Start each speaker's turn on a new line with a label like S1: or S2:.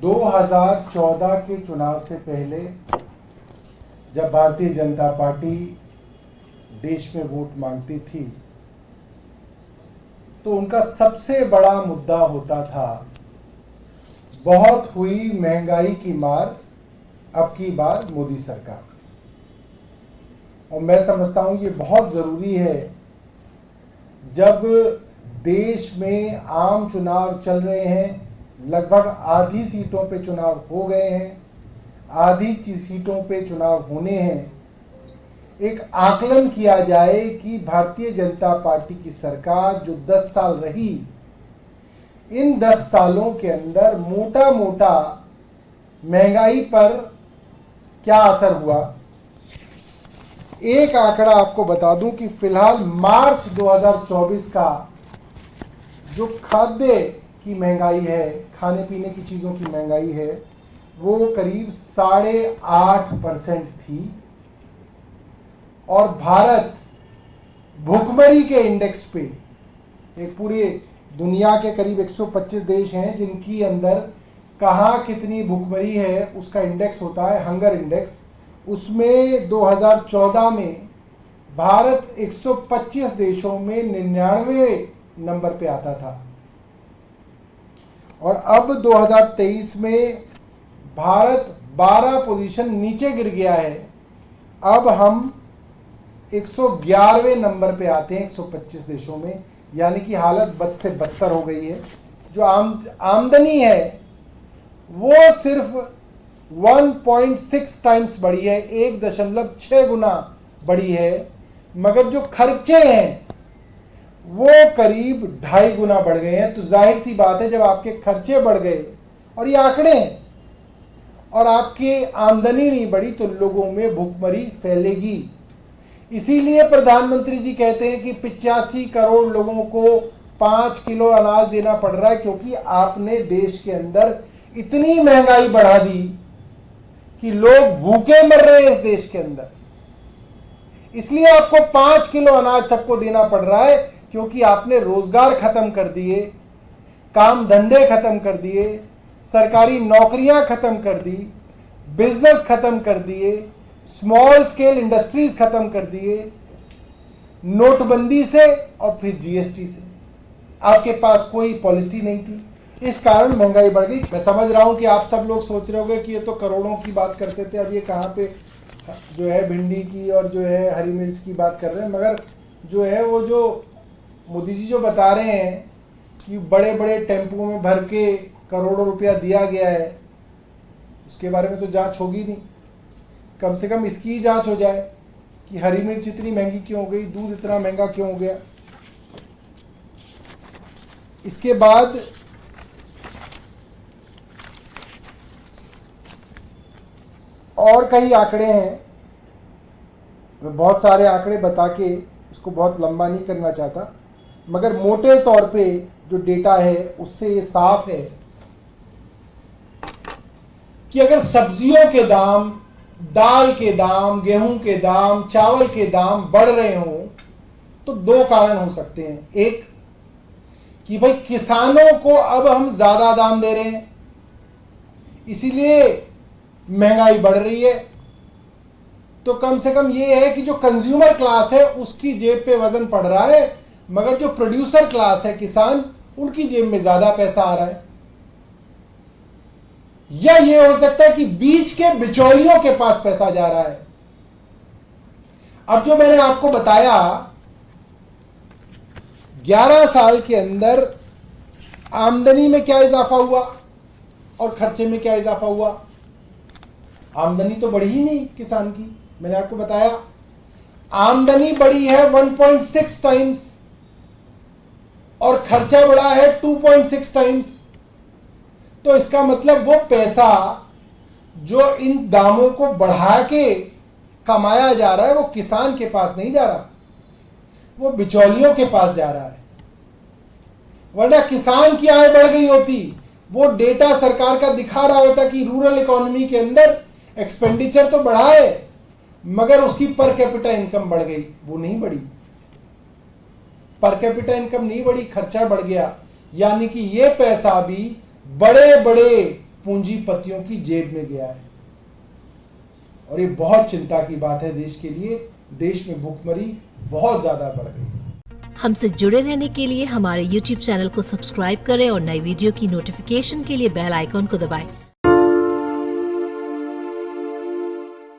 S1: 2014 के चुनाव से पहले जब भारतीय जनता पार्टी देश में वोट मांगती थी तो उनका सबसे बड़ा मुद्दा होता था बहुत हुई महंगाई की मार, अब की बार मोदी सरकार। और मैं समझता हूं ये बहुत जरूरी है, जब देश में आम चुनाव चल रहे हैं, लगभग आधी सीटों पे चुनाव हो गए हैं, आधी सीटों पे चुनाव होने हैं, एक आकलन किया जाए कि भारतीय जनता पार्टी की सरकार जो 10 साल रही, इन 10 सालों के अंदर मोटा मोटा महंगाई पर क्या असर हुआ। एक आंकड़ा आपको बता दूं कि फिलहाल मार्च 2024 का जो खाद्य की महंगाई है, खाने पीने की चीज़ों की महंगाई है, वो करीब 8.5% थी। और भारत भुखमरी के इंडेक्स पे, एक पूरे दुनिया के करीब 125 देश हैं जिनकी अंदर कहाँ कितनी भुखमरी है उसका इंडेक्स होता है, हंगर इंडेक्स। उसमें 2014 में भारत 125 देशों में 99 नंबर पे आता था और अब 2023 में भारत 12 पोजीशन नीचे गिर गया है। अब हम 111वें नंबर पे आते हैं 125 देशों में, यानी कि हालत बद से बदतर हो गई है। जो आमदनी है वो सिर्फ 1.6 टाइम्स बढ़ी है, 1.6 गुना बढ़ी है, मगर जो खर्चे हैं वो करीब 2.5 गुना बढ़ गए हैं। तो जाहिर सी बात है, जब आपके खर्चे बढ़ गए और ये आंकड़े हैं और आपकी आमदनी नहीं बढ़ी तो लोगों में भुखमरी फैलेगी। इसीलिए प्रधानमंत्री जी कहते हैं कि 85 करोड़ लोगों को 5 किलो अनाज देना पड़ रहा है, क्योंकि आपने देश के अंदर इतनी महंगाई बढ़ा दी कि लोग भूखे मर रहे हैं इस देश के अंदर। इसलिए आपको 5 किलो अनाज सबको देना पड़ रहा है, क्योंकि आपने रोजगार खत्म कर दिए, काम धंधे खत्म कर दिए, सरकारी नौकरियां खत्म कर दी, बिजनेस खत्म कर दिए, स्मॉल स्केल इंडस्ट्रीज खत्म कर दिए, नोटबंदी से और फिर जीएसटी से। आपके पास कोई पॉलिसी नहीं थी, इस कारण महंगाई बढ़ गई। मैं समझ रहा हूं कि आप सब लोग सोच रहे होंगे कि ये तो करोड़ों की बात करते थे, अब ये कहाँ पे जो है भिंडी की और जो है हरी मिर्च की बात कर रहे हैं। मगर जो है वो जो मोदी जी जो बता रहे हैं कि बड़े बड़े टेम्पो में भर के करोड़ों रुपया दिया गया है, उसके बारे में तो जांच होगी नहीं। कम से कम इसकी ही जांच हो जाए कि हरी मिर्च इतनी महंगी क्यों हो गई, दूध इतना महंगा क्यों हो गया। इसके बाद और कई आंकड़े हैं, मैं बहुत सारे आंकड़े बता के इसको बहुत लंबा नहीं करना चाहता, मगर मोटे तौर पे जो डेटा है उससे ये साफ है कि अगर सब्जियों के दाम, दाल के दाम, गेहूं के दाम, चावल के दाम बढ़ रहे हों तो 2 कारण हो सकते हैं। एक कि भाई किसानों को अब हम ज्यादा दाम दे रहे हैं, इसीलिए महंगाई बढ़ रही है। तो कम से कम ये है कि जो कंज्यूमर क्लास है उसकी जेब पे वजन पड़ रहा है, मगर जो प्रोड्यूसर क्लास है, किसान, उनकी जेब में ज्यादा पैसा आ रहा है। या ये हो सकता है कि बीच के बिचौलियों के पास पैसा जा रहा है। अब जो मैंने आपको बताया 11 साल के अंदर आमदनी में क्या इजाफा हुआ और खर्चे में क्या इजाफा हुआ। आमदनी तो बढ़ी ही नहीं किसान की, मैंने आपको बताया आमदनी बढ़ी है 1.6 टाइम्स और खर्चा बढ़ा है 2.6 टाइम्स। तो इसका मतलब वो पैसा जो इन दामों को बढ़ा के कमाया जा रहा है वो किसान के पास नहीं जा रहा, वो बिचौलियों के पास जा रहा है। वरना किसान की आय बढ़ गई होती, वो डेटा सरकार का दिखा रहा होता कि रूरल इकोनॉमी के अंदर एक्सपेंडिचर तो बढ़ा है मगर उसकी पर कैपिटा इनकम बढ़ गई, वो नहीं बढ़ी। पर कैपिटा इनकम नहीं बढ़ी, खर्चा बढ़ गया। यानी कि ये पैसा भी बड़े बड़े पूंजीपतियों की जेब में गया है। और ये बहुत चिंता की बात है देश के लिए। देश में भुखमरी बहुत ज्यादा बढ़ गई।
S2: हमसे जुड़े रहने के लिए हमारे YouTube चैनल को सब्सक्राइब करें और नई वीडियो की नोटिफिकेशन के लिए बेल आइकॉन को दबाएं।